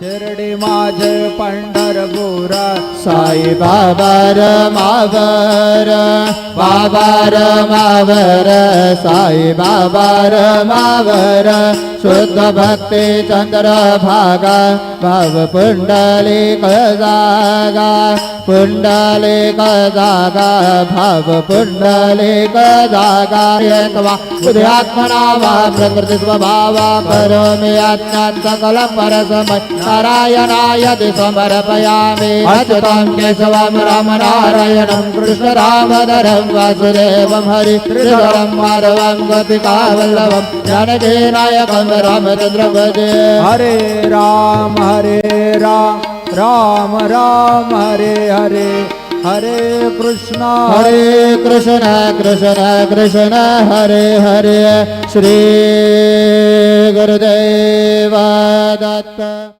शिर्डी माझे पंढरपूर साई बाबा रमावर बाबा रमावर साई बाबा रमावर शुद्ध भक्ती चंद्र भागा भाव पुंडलिक जागा पुंडलिक जागा भाव पुंडलिक जागा येत्वा उद्यात्मना वा प्रकृती स्वभावा करोमि अज्ञान सकल परसमय नारायणाय समर्पयामि अच्युतं केशवं राम नारायणं कृष्ण रामधरं वासुदेवं हरि श्रीधरं माधवं गोपिकावल्लभं जानकी नायकं रामचन्द्र भजे हरे राम राम राम हरे हरे हरे कृष्ण कृष्ण कृष्ण हरे हरे श्री गुरुदेव दत्त।